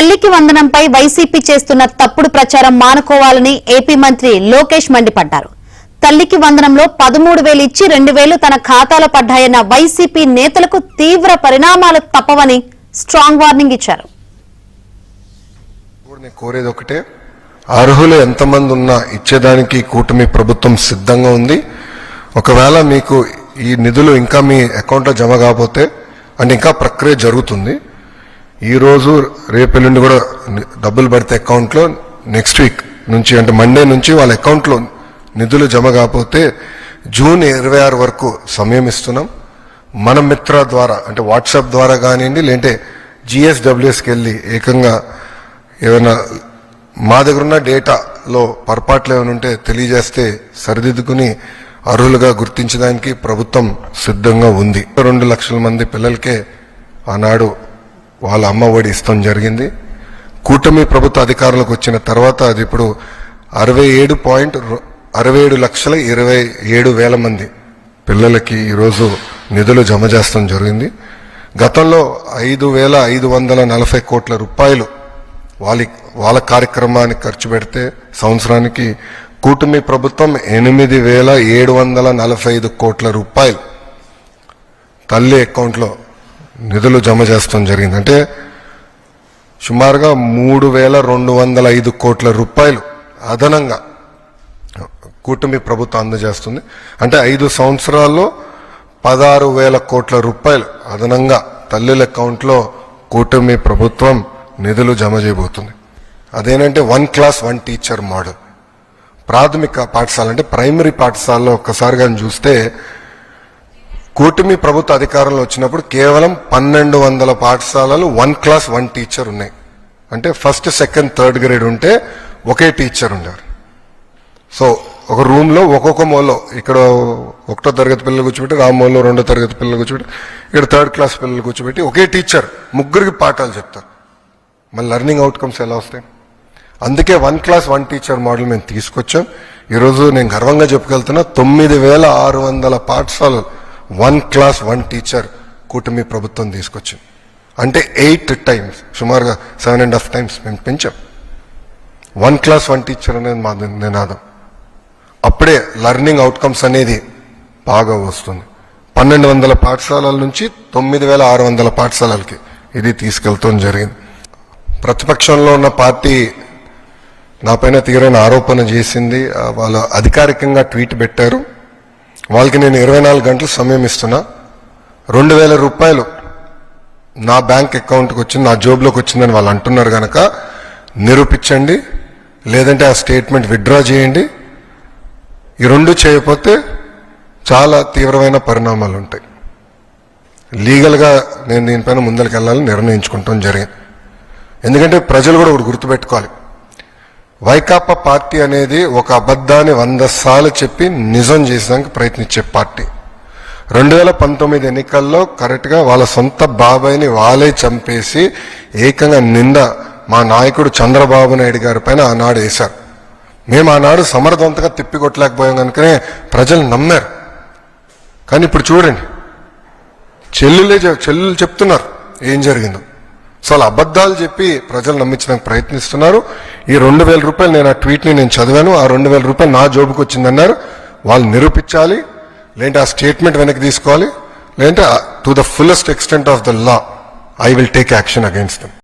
తల్లికి వందనంపై వైసీపీ చేస్తున్న తప్పుడు ప్రచారం మానుకోవాలని ఏపీ మంత్రి లోకేష్ మండిపడ్డారు. తల్లికి వందనంలో 13,000 ఇచ్చి 2,000 తన ఖాతాలో పడ్డాయన్న వైసీపీ నేతలకు తీవ్ర పరిణామాలు తప్పవని స్ట్రాంగ్ వార్నింగ్ ఇచ్చారు. కోరేది ఒకటే, అర్హులు ఎంతమంది ఉన్నా ఇచ్చేదానికి కూటమి ప్రభుత్వం సిద్ధంగా ఉంది. ఒకవేళ మీకు ఈ నిధులు ఇంకా మీ అకౌంట్లో జమ కాకపోతే అంటే ఇంకా ప్రక్రియ జరుగుతుంది. ఈ రోజు రేపెల్లుండి కూడా డబ్బులు పడితే అకౌంట్లో నెక్స్ట్ వీక్ నుంచి అంటే మండే నుంచి వాళ్ళ అకౌంట్లో నిధులు జమ కాకపోతే జూన్ 26 వరకు సమయం ఇస్తున్నాం. మన మిత్ర ద్వారా అంటే వాట్సాప్ ద్వారా కానివ్వండి, లేదంటే GSWSకి వెళ్ళి ఏకంగా ఏమైనా మా దగ్గర ఉన్న డేటాలో పొరపాట్లు ఏమైనా ఉంటే తెలియజేస్తే సరిదిద్దుకుని అర్హులుగా గుర్తించడానికి ప్రభుత్వం సిద్ధంగా ఉంది. 2 లక్షల మంది పిల్లలకే ఆనాడు వాళ్ళ అమ్మ ఒడి ఇస్తాం జరిగింది. కూటమి ప్రభుత్వ అధికారులకు వచ్చిన తర్వాత అది ఇప్పుడు 67,27,27,000 మంది పిల్లలకి ఈరోజు నిధులు జమ చేస్తాం జరిగింది. గతంలో 5,540 కోట్ల రూపాయలు వాళ్ళ కార్యక్రమానికి ఖర్చు పెడితే సంవత్సరానికి కూటమి ప్రభుత్వం 8,745 కోట్ల రూపాయలు తల్లి అకౌంట్లో నిధులు జమ చేస్తాం జరిగింది. అంటే సుమారుగా 3,205 కోట్ల రూపాయలు అదనంగా కూటమి ప్రభుత్వం అందజేస్తుంది. అంటే 5 సంవత్సరాల్లో 16,000 కోట్ల రూపాయలు అదనంగా తల్లుల అకౌంట్లో కూటమి ప్రభుత్వం నిధులు జమ చేయబోతుంది. అదేనంటే 1 క్లాస్ 1 టీచర్ మోడల్. ప్రాథమిక పాఠశాల అంటే ప్రైమరీ పాఠశాలలో ఒక్కసారి కానీ చూస్తే కూటమి ప్రభుత్వ అధికారంలో వచ్చినప్పుడు కేవలం 1,200 పాఠశాలలు 1 క్లాస్ 1 టీచర్ ఉన్నాయి. అంటే ఫస్ట్, సెకండ్, థర్డ్ గ్రేడ్ ఉంటే ఒకే టీచర్ ఉండేవారు. సో ఒక రూమ్లో ఒక్కొక్క మూలలో ఇక్కడ 1వ తరగతి పిల్లలు కూర్చోబెట్టి, రామ్మూలలో 2వ తరగతి పిల్లలు కూర్చోబెట్టి, ఇక్కడ 3rd క్లాస్ పిల్లలు కూర్చోబెట్టి ఒకే టీచర్ ముగ్గురికి పాఠాలు చెప్తారు. మళ్ళీ లెర్నింగ్ అవుట్కమ్స్ ఎలా వస్తాయి? అందుకే 1 క్లాస్ 1 టీచర్ మోడల్ మేము తీసుకొచ్చాం. ఈరోజు నేను గర్వంగా చెప్పుకెళ్తున్నా 9,600 పాఠశాలలు 1 క్లాస్ 1 టీచర్ కూటమి ప్రభుత్వం తీసుకొచ్చింది. అంటే 8 టైమ్స్, సుమారుగా 7.5 టైమ్స్ మేము పెంచాం. 1 క్లాస్ 1 టీచర్ అనేది మా నినాదం. అప్పుడే లెర్నింగ్ అవుట్కమ్స్ అనేది బాగా వస్తుంది. 1,200 పాఠశాలల నుంచి 9,600 పాఠశాలలకి ఇది తీసుకెళ్తాం జరిగింది. ప్రతిపక్షంలో ఉన్న పార్టీ నా పైన తీవ్రమైన ఆరోపణ చేసింది. వాళ్ళు అధికారికంగా ట్వీట్ పెట్టారు. వాళ్ళకి నేను 24 గంటలు సమయం ఇస్తున్నా. 2,000 రూపాయలు నా బ్యాంక్ అకౌంట్కి వచ్చింది, నా జోబులోకి వచ్చిందని వాళ్ళు అంటున్నారు కనుక నిరూపించండి, లేదంటే ఆ స్టేట్మెంట్ విత్డ్రా చేయండి. ఈ 2 చేయకపోతే చాలా తీవ్రమైన పరిణామాలు ఉంటాయి. లీగల్గా నేను దీనిపైన ముందరికి వెళ్ళాలని నిర్ణయించుకుంటాం జరిగింది. ఎందుకంటే ప్రజలు కూడా ఒకటి గుర్తుపెట్టుకోవాలి, వైకాపా పార్టీ అనేది ఒక అబద్ధాన్ని 100 సార్లు చెప్పి నిజం చేసేదానికి ప్రయత్నించే పార్టీ. 2019 ఎన్నికల్లో కరెక్ట్గా వాళ్ళ సొంత బాబాయిని వాళ్ళే చంపేసి ఏకంగా నింద మా నాయకుడు చంద్రబాబు నాయుడు గారి పైన ఆనాడు వేశారు. మేము ఆనాడు సమర్థవంతంగా తిప్పికొట్టలేకపోయాం కనుకనే ప్రజలు నమ్మారు. కానీ ఇప్పుడు చూడండి, చెల్లెలు చెప్తున్నారు ఏం జరిగిందో. సో అలా అబద్ధాలు చెప్పి ప్రజలు నమ్మించడానికి ప్రయత్నిస్తున్నారు. ఈ 2,000 రూపాయలు నేను ఆ ట్వీట్ని నేను చదివాను. ఆ 2,000 రూపాయలు నా జోబుకి వచ్చిందన్నారు. వాళ్ళు నిరూపించాలి, లేదంటే ఆ స్టేట్మెంట్ వెనక్కి తీసుకోవాలి, లేదంటే to the fullest extent of the law I will take action against them.